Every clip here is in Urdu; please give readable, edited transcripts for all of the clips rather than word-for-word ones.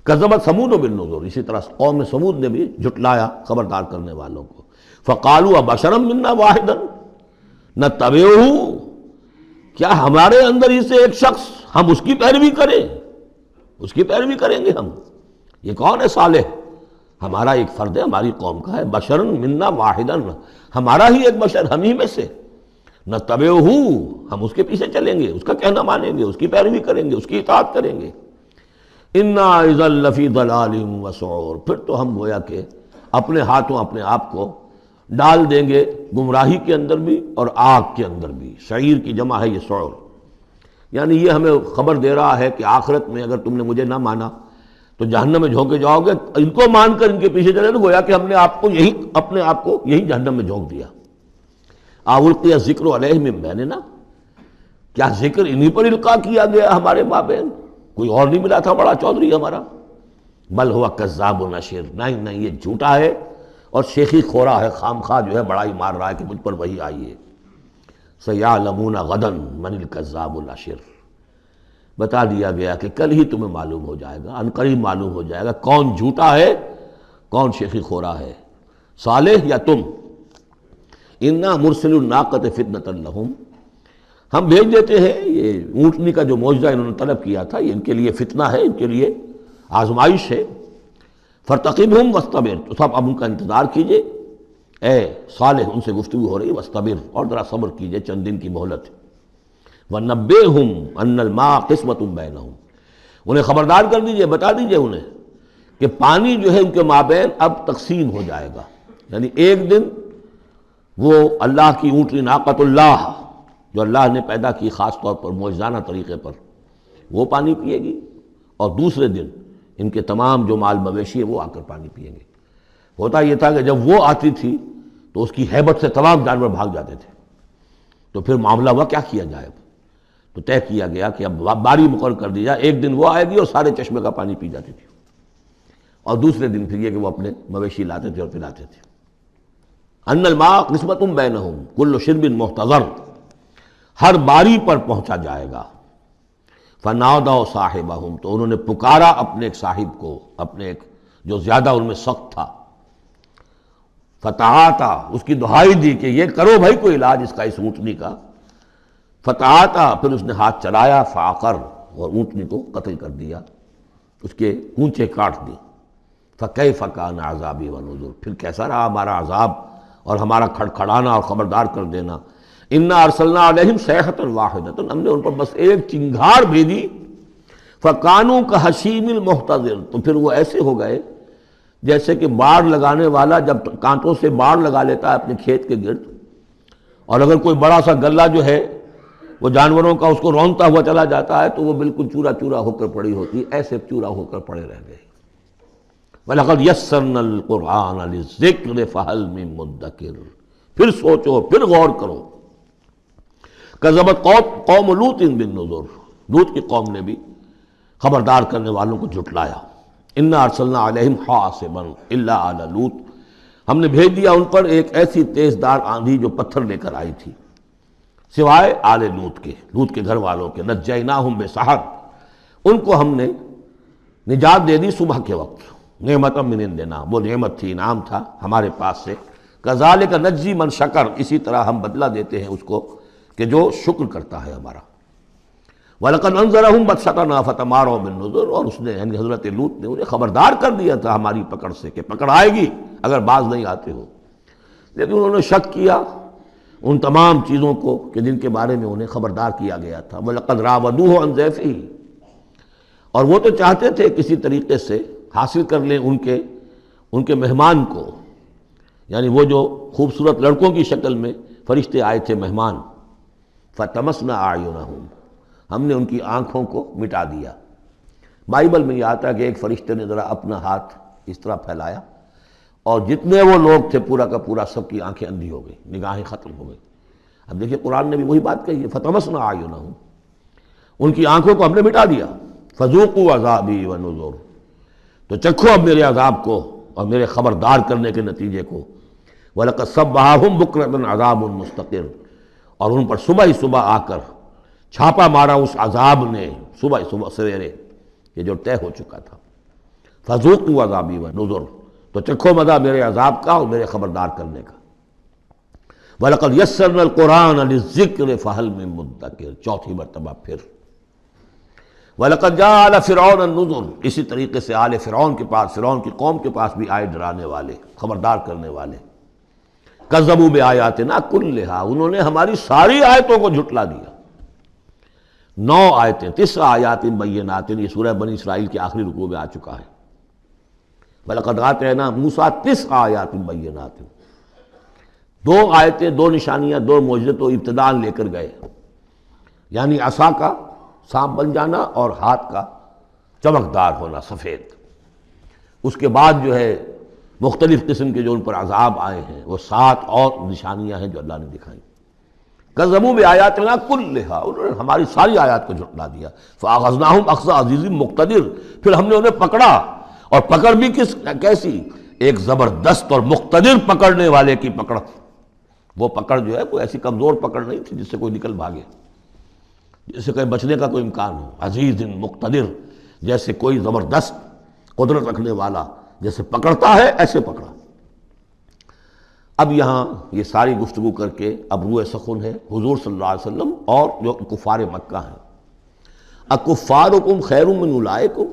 کذبت ثمود بالنذر، اسی طرح قوم ثمود نے بھی جھٹلایا خبردار کرنے والوں کو. فقالوا ابشرا منا واحدا نتبعہ، کیا ہمارے اندر ہی سے ایک شخص ہم اس کی پیروی کریں، اس کی پیروی کریں گے ہم؟ یہ کون ہے؟ صالح ہمارا ایک فرد ہے، ہماری قوم کا ہے. بشرا منا واحدا، ہمارا ہی ایک بشر، ہم ہی میں سے. نتبعہ، ہم اس کے پیچھے چلیں گے، اس کا کہنا مانیں گے، اس کی پیروی کریں گے، اس کی اطاعت کریں گے. انا اذا لفی ضلال وسعور، پھر تو ہم گویا کہ اپنے ہاتھوں اپنے آپ کو ڈال دیں گے گمراہی کے اندر بھی اور آگ کے اندر بھی. شعیر کی جمع ہے یہ سعور. یعنی یہ ہمیں خبر دے رہا ہے کہ آخرت میں اگر تم نے مجھے نہ مانا تو جہنم میں جھونکے جاؤ گے. ان کو مان کر ان کے پیچھے چلے تو گویا کہ ہم نے آپ کو یہی اپنے آپ کو یہی جہنم میں جھونک دیا. القی الذکر علیہم من بیننا، کیا ذکر انہی پر القاء کیا گیا ہمارے مابین؟ کوئی اور نہیں ملا تھا بڑا چودھری ہمارا؟ بل ہوا کذاب نشر، نہیں نہیں یہ جھوٹا ہے اور شیخی خورا ہے، خام خواہ جو ہے بڑائی مار رہا ہے کہ مجھ پر وہی آئی ہے. سیعلمون غدا من الکذاب الاشر، بتا دیا گیا کہ کل ہی تمہیں معلوم ہو جائے گا، ان قریب معلوم ہو جائے گا کون جھوٹا ہے کون شیخی خورا ہے، صالح یا تم. انا مرسل الناقۃ فتنۃ لہم، ہم بھیج دیتے ہیں یہ اونٹنی کا جو معجزہ انہوں نے طلب کیا تھا، یہ ان کے لیے فتنہ ہے، ان کے لیے آزمائش ہے. فرتقبہم واصطبر، تو سب اب ان کا انتظار کیجئے. اے صالح ان سے گفتگو ہو رہی، واصطبر، اور ذرا صبر کیجئے، چند دن کی مہلت. وَنَبِّئْهُمْ أَنَّ الْمَاءَ قِسْمَةٌ بَيْنَهُمْ، انہیں خبردار کر دیجئے، بتا دیجئے انہیں کہ پانی جو ہے ان کے مابین اب تقسیم ہو جائے گا. یعنی ایک دن وہ اللہ کی اونٹنی ناقۃ اللہ جو اللہ نے پیدا کی خاص طور پر معجزانہ طریقے پر، وہ پانی پیے گی، اور دوسرے دن ان کے تمام جو مال مویشی ہے وہ آ کر پانی پئیں گے. ہوتا یہ تھا کہ جب وہ آتی تھی تو اس کی ہیبت سے تمام جانور بھاگ جاتے تھے. تو پھر معاملہ ہوا کیا کیا جائے، تو طے کیا گیا کہ اب باری مقرر کر دی جائے، ایک دن وہ آئے گی اور سارے چشمے کا پانی پی جاتی تھی، اور دوسرے دن پھر یہ کہ وہ اپنے مویشی لاتے تھے اور پلاتے تھے. ان الماء قسمۃ بینہم کل شرب محتضر، ہر باری پر پہنچا جائے گا. فنادوا صاحبہم، تو انہوں نے پکارا اپنے ایک صاحب کو، اپنے ایک جو زیادہ ان میں سخت تھا. فتعاطا، اس کی دہائی دی کہ یہ کرو بھائی کوئی علاج اس کا، اس اونٹنی کا. فتعاطا، پھر اس نے ہاتھ چلایا، فعقر، اور اونٹنی کو قتل کر دیا، اس کے کونچے کاٹ دی. فکیف کان عذابی ونذر، پھر کیسا رہا ہمارا عذاب اور ہمارا کھڑکھڑانا اور خبردار کر دینا. انا ارسلنا علیہم صیحۃ واحدۃ، ہم نے ان پر بس ایک چنگھاڑ بھیجی. فکانوا کحشیم المحتضر، تو پھر وہ ایسے ہو گئے جیسے کہ باڑ لگانے والا جب کانٹوں سے باڑ لگا لیتا ہے اپنے کھیت کے گرد، اور اگر کوئی بڑا سا غلہ جو ہے وہ جانوروں کا اس کو رونتا ہوا چلا جاتا ہے تو وہ بالکل چورا چورا ہو کر پڑی ہوتی ہے، ایسے چورا ہو کر پڑے رہ گئے. وَلَقَدْ يَسَّرْنَا الْقُرْآنَ لِلذِّكْرِ فَهَلْ مِن مُدَّكِرٍ، پھر سوچو، پھر غور کرو. کذبت قوم لوط بالنذر، لوط کی قوم نے بھی خبردار کرنے والوں کو جھٹلایا. انا ارسلنا علیہم حاصبا الا آل لوط، ہم نے بھیج دیا ان پر ایک ایسی تیز دار آندھی جو پتھر لے کر آئی تھی، سوائے آل لوط کے، لوط کے گھر والوں کے. نجیناہم بسحر، ان کو ہم نے نجات دے دی صبح کے وقت. نعمت من عندنا، وہ نعمت تھی، انعام تھا ہمارے پاس سے. کذالک نجزی من شکر، اسی طرح ہم بدلہ دیتے ہیں اس کو کہ جو شکر کرتا ہے ہمارا. وَلَقَدْ أَنذَرَهُمْ بَطْشَتَنَا فَتَمَارَوْا بِالنُّذُرِ، اور اس نے یعنی حضرت لوط نے انہیں خبردار کر دیا تھا ہماری پکڑ سے کہ پکڑ آئے گی اگر باز نہیں آتے ہو. لیکن انہوں نے شک کیا ان تمام چیزوں کو کہ جن کے بارے میں انہیں خبردار کیا گیا تھا. وَلَقَدْ رَاوَدُوهُ عَنْ ضَيْفِهِ، اور وہ تو چاہتے تھے کسی طریقے سے حاصل کر لیں ان کے مہمان کو، یعنی وہ جو خوبصورت لڑکوں کی شکل میں فرشتے آئے تھے مہمان. فَطَمَسْنَا أَعْيُنَهُمْ، ہم نے ان کی آنکھوں کو مٹا دیا. بائبل میں یہ آتا ہے کہ ایک فرشتے نے ذرا اپنا ہاتھ اس طرح پھیلایا اور جتنے وہ لوگ تھے پورا کا پورا سب کی آنکھیں اندھی ہو گئی، نگاہیں ختم ہو گئی. اب دیکھیے قرآن نے بھی وہی بات کہی ہے، فَطَمَسْنَا أَعْيُنَهُمْ، ان کی آنکھوں کو ہم نے مٹا دیا. فَذُوقُوا عَذَابِي وَنُذُرِ، تو چکھو اب میرے عذاب کو اور میرے خبردار کرنے کے نتیجے کو. وَلَقَدْ صَبَّحَهُمْ بُكْرَةً عَذَابٌ مُسْتَقِرٌ، اور ان پر صبح ہی صبح آ کر چھاپا مارا اس عذاب نے، صبح صبح سویرے، یہ جو طے ہو چکا تھا. فذوقوا عذابی ونذر، تو چکھو مزہ میرے عذاب کا اور میرے خبردار کرنے کا۔ وَلَقَدْ يَسَّرْنَا الْقُرْآنَ لِلذِّكْرِ فَهَلْ مِن مُدَّكِرٍ، چوتھی مرتبہ پھر وَلَقَدْ جَاءَ آلَ فِرْعَوْنَ النُّذُرُ، اسی طریقے سے آل فرعون کے پاس، فرعون کی قوم کے پاس بھی آئے ڈرانے والے، خبردار کرنے والے۔ کذبوا بآیاتنا کلھا، انہوں نے ہماری ساری آیتوں کو جھٹلا دیا۔ 9 آیتیں، 9 آیات بینات، یہ سورہ بنی اسرائیل کے آخری رکوع میں آ چکا ہے۔ وَلَقَدْ آتَيْنَا مُوسَىٰ 9 آیات بینات، 2 آیتیں، 2 نشانیاں، 2 معجزے تو ابتداء لے کر گئے، یعنی عصا کا سانپ بن جانا اور ہاتھ کا چمکدار ہونا سفید۔ اس کے بعد جو ہے مختلف قسم کے جو ان پر عذاب آئے ہیں، وہ 7 اور نشانیاں ہیں جو اللہ نے دکھائیں۔ کذبوا بآیاتنا کلھا، انہوں نے ہماری ساری آیات کو جھٹلا دیا۔ فأخذناہم اخذ عزیز مقتدر، پھر ہم نے انہیں پکڑا، اور پکڑ بھی کیسی؟ ایک زبردست اور مقتدر پکڑنے والے کی پکڑ۔ وہ پکڑ جو ہے کوئی ایسی کمزور پکڑ نہیں تھی جس سے کوئی نکل بھاگے، جس سے کہیں بچنے کا کوئی امکان ہو۔ عزیز مقتدر، جیسے کوئی زبردست قدرت رکھنے والا جیسے پکڑتا ہے ایسے پکڑا۔ اب یہاں یہ ساری گفتگو کر کے اب روئے سخن ہے حضور صلی اللہ علیہ وسلم اور جو کفار مکہ ہیں۔ اکفارکم خیر من اولئکم،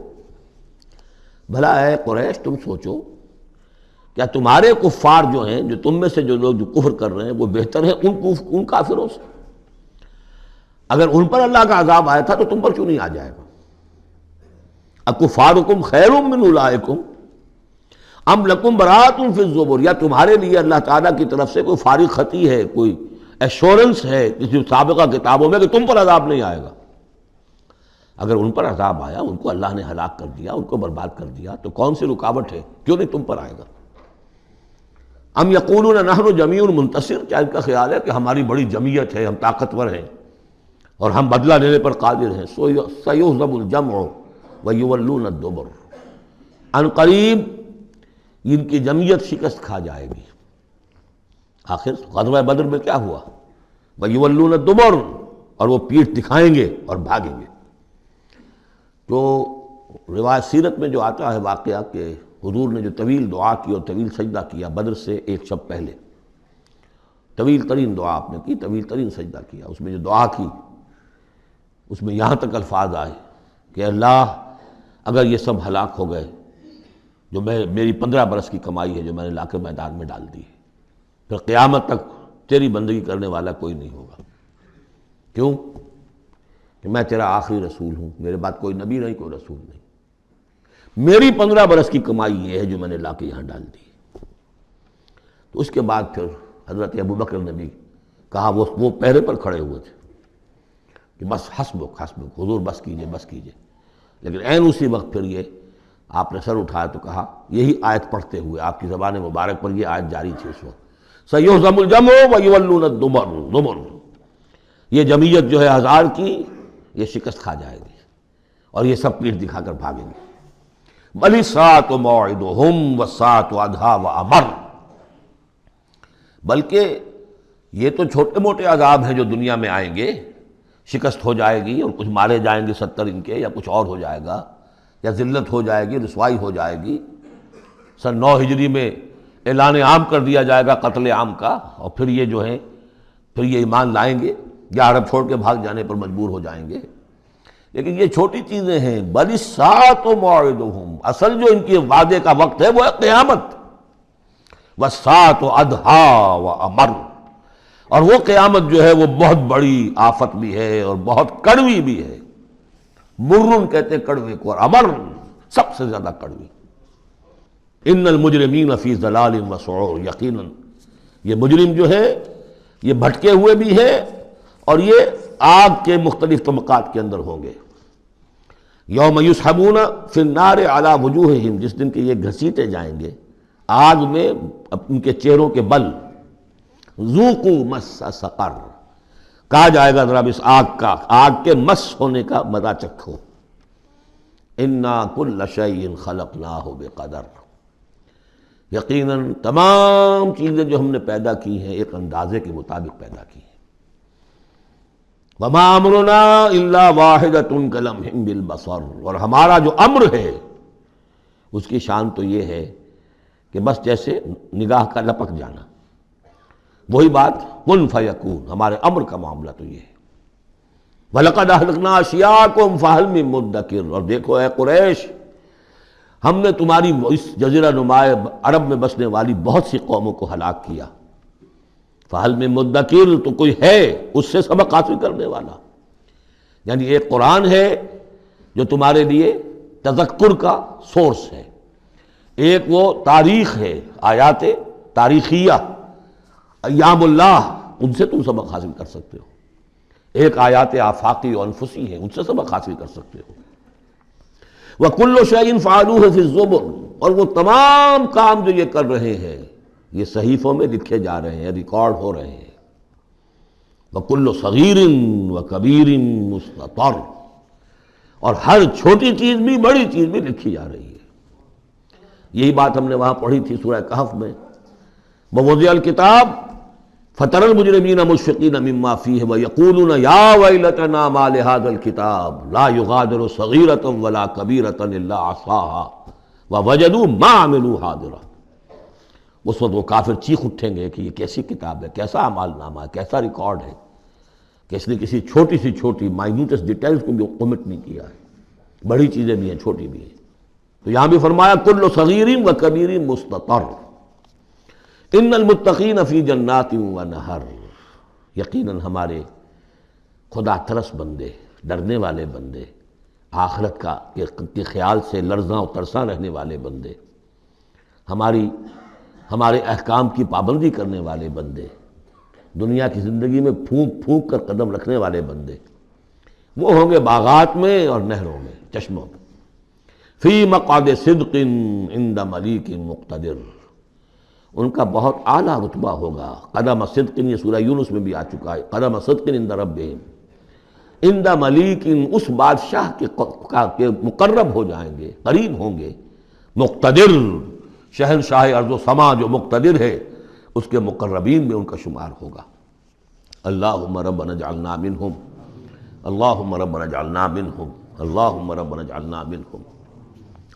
بھلا اے قریش تم سوچو کیا تمہارے کفار جو ہیں، جو تم میں سے جو لوگ جو کفر کر رہے ہیں، وہ بہتر ہیں ان کافروں سے؟ اگر ان پر اللہ کا عذاب آیا تھا تو تم پر کیوں نہیں آ جائے گا؟ اکفارکم خیر من اولئکم ام لکم براۃ فی الزبر، یا تمہارے لیے اللہ تعالیٰ کی طرف سے کوئی فارغ خطی ہے، کوئی ایشورنس ہے کسی سابقہ کتابوں میں کہ تم پر عذاب نہیں آئے گا؟ اگر ان پر عذاب آیا، ان کو اللہ نے ہلاک کر دیا، ان کو برباد کر دیا، تو کون سی رکاوٹ ہے؟ کیوں نہیں تم پر آئے گا؟ ام یقولون نحن جمیع منتصر، کیا ان کا خیال ہے کہ ہماری بڑی جمعیت ہے، ہم طاقتور ہیں اور ہم بدلہ لینے پر قادر ہیں؟ سیہزم الجمع ویولون الدبر، ان قریب ان کی جمعیت شکست کھا جائے گی۔ آخر غزوہ بدر میں کیا ہوا؟ ویولون الدبر، اور وہ پیٹھ دکھائیں گے اور بھاگیں گے۔ تو روایت سیرت میں جو آتا ہے واقعہ کہ حضور نے جو طویل دعا کی اور طویل سجدہ کیا بدر سے ایک شب پہلے، طویل ترین دعا آپ نے کی، طویل ترین سجدہ کیا، اس میں جو دعا کی اس میں یہاں تک الفاظ آئے کہ اللہ اگر یہ سب ہلاک ہو گئے جو میری 15 برس کی کمائی ہے جو میں نے لا کے میدان میں ڈال دی ہے، پھر قیامت تک تیری بندگی کرنے والا کوئی نہیں ہوگا۔ کیوں؟ کہ میں تیرا آخری رسول ہوں، میرے بعد کوئی نبی نہیں، کوئی رسول نہیں، میری 15 برس کی کمائی یہ ہے جو میں نے لا کے یہاں ڈال دی۔ تو اس کے بعد پھر حضرت ابوبکر نے بھی کہا، وہ پہرے پر کھڑے ہوئے تھے کہ بس حسبک حسبک، حضور بس کیجئے بس کیجئے، لیکن عین اسی وقت پھر یہ آپ نے سر اٹھایا تو کہا، یہی آیت پڑھتے ہوئے آپ کی زبان مبارک پر یہ آیت جاری تھی اس وقت، سیہزم الجمع ویولون الدبر، یہ جمعیت جو ہے 1000 کی یہ شکست کھا جائے گی اور یہ سب پیٹھ دکھا کر بھاگیں گے۔ بل الساعۃ موعدہم والساعۃ ادھیٰ وامر، بلکہ یہ تو چھوٹے موٹے عذاب ہیں جو دنیا میں آئیں گے، شکست ہو جائے گی اور کچھ مارے جائیں گے 70 ان کے، یا کچھ اور ہو جائے گا، یا ذلت ہو جائے گی، رسوائی ہو جائے گی۔ سن 9 ہجری میں اعلان عام کر دیا جائے گا قتل عام کا، اور پھر یہ جو ہیں پھر یہ ایمان لائیں گے یا عرب چھوڑ کے بھاگ جانے پر مجبور ہو جائیں گے۔ لیکن یہ چھوٹی چیزیں ہیں۔ بل الساعۃ موعدہم، اصل جو ان کے وعدے کا وقت ہے وہ ہے قیامت۔ والساعۃ ادھیٰ وامر، اور وہ قیامت جو ہے وہ بہت بڑی آفت بھی ہے اور بہت کڑوی بھی ہے۔ مرن کہتے ہیں کڑوے کو، اور امر سب سے زیادہ کڑوی۔ ان المجرمین فی ضلال وسعور، یقیناً یہ مجرم جو ہے یہ بھٹکے ہوئے بھی ہیں اور یہ آگ کے مختلف طبقات کے اندر ہوں گے۔ یوم یسحبون فی النار علی وجوہہم، جس دن کہ یہ گھسیٹے جائیں گے آگ میں ان کے چہروں کے بل۔ ذوقوا مس سقر، کہا جائے گا ذرا اس آگ کے مس ہونے کا مزہ چکھو۔ انا کل شیء خلقناہ بقدر، یقیناً تمام چیزیں جو ہم نے پیدا کی ہیں ایک اندازے کے مطابق پیدا کی ہیں۔ وما امرنا الا واحدۃ کلمح بالبصر، اور ہمارا جو امر ہے اس کی شان تو یہ ہے کہ بس جیسے نگاہ کا لپک جانا، وہی بات کن فیکون، ہمارے امر کا معاملہ تو یہ ہے۔ وَلَقَدْ أَهْلَكْنَا أَشْيَاعَكُمْ فَهَلْ مِن مُدَّكِرٍ، اور دیکھو اے قریش، ہم نے تمہاری اس جزیرہ نما عرب میں بسنے والی بہت سی قوموں کو ہلاک کیا، فَهَلْ مِن مُدَّكِرٍ، تو کوئی ہے اس سے سبق حاصل کرنے والا۔ یعنی ایک قرآن ہے جو تمہارے لیے تذکر کا سورس ہے، ایک وہ تاریخ ہے، آیات تاریخیہ، ایام اللہ، ان سے تم سبق حاصل کر سکتے ہو، ایک آیات آفاقی و انفسی ہیں، ان سے سبق حاصل کر سکتے ہو۔ وَكُلُّ شَيْءٍ فَعَلُوهُ فِي الزُّبُرِ، اور وہ تمام کام جو یہ کر رہے ہیں یہ صحیفوں میں لکھے جا رہے ہیں، ریکارڈ ہو رہے ہیں۔ وَكُلُّ صَغِيرٍ وَكَبِيرٍ مُسْتَطَرٌ، اور ہر چھوٹی چیز بھی بڑی چیز بھی لکھی جا رہی ہے۔ یہی بات ہم نے وہاں پڑھی تھی سورہ کہف میں، وَوُضِعَ الْكِتَابُ فَتَرَى الْمُجْرِمِينَ مُشْفِقِينَ مِمَّا فِيهِ وَيَقُولُونَ يَا وَيْلَتَنَا مَا لِهَذَا الْكِتَابِ لَا يُغَادِرُ صَغِيرَةً وَلَا كَبِيرَةً إِلَّا أَحْصَاهَا وَوَجَدُوا مَا عَمِلُوا حَاضِرًا۔ اس وقت وہ کافر چیخ اٹھیں گے کہ یہ کیسی کتاب ہے، کیسا اعمال نامہ ہے، کیسا ریکارڈ ہے کہ اس نے کسی چھوٹی سی چھوٹی مائنوٹس ڈیٹیلز کو بھی omit نہیں کیا ہے، بڑی چیزیں بھی ہیں چھوٹی بھی ہیں۔ تو یہاں بھی فرمایا کل صغیر و کبیر مستطر، ان المتقین فی جنات و نہر، یقیناً ہمارے خدا ترس بندے، ڈرنے والے بندے، آخرت کا کے خیال سے لرزاں و ترساں رہنے والے بندے، ہمارے احکام کی پابندی کرنے والے بندے، دنیا کی زندگی میں پھونک پھونک کر قدم رکھنے والے بندے، وہ ہوں گے باغات میں اور نہروں میں، چشموں میں۔ فی مقعد صدق عند ملیک مقتدر، ان کا بہت اعلیٰ رتبہ ہوگا۔ قدم صدق، یہ سورہ یونس میں بھی آ چکا ہے، قدم صدق عند ربہم، عند ملیک، اس بادشاہ کے مقرب ہو جائیں گے، قریب ہوں گے، مقتدر، شہنشاہ ارض و سما جو مقتدر ہے اس کے مقربین میں ان کا شمار ہوگا۔ اللہم ربنا اجعلنا منہم، اللہم ربنا اجعلنا منہم، اللہم ربنا اجعلنا منہم،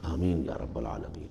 آمین یا رب العالمین۔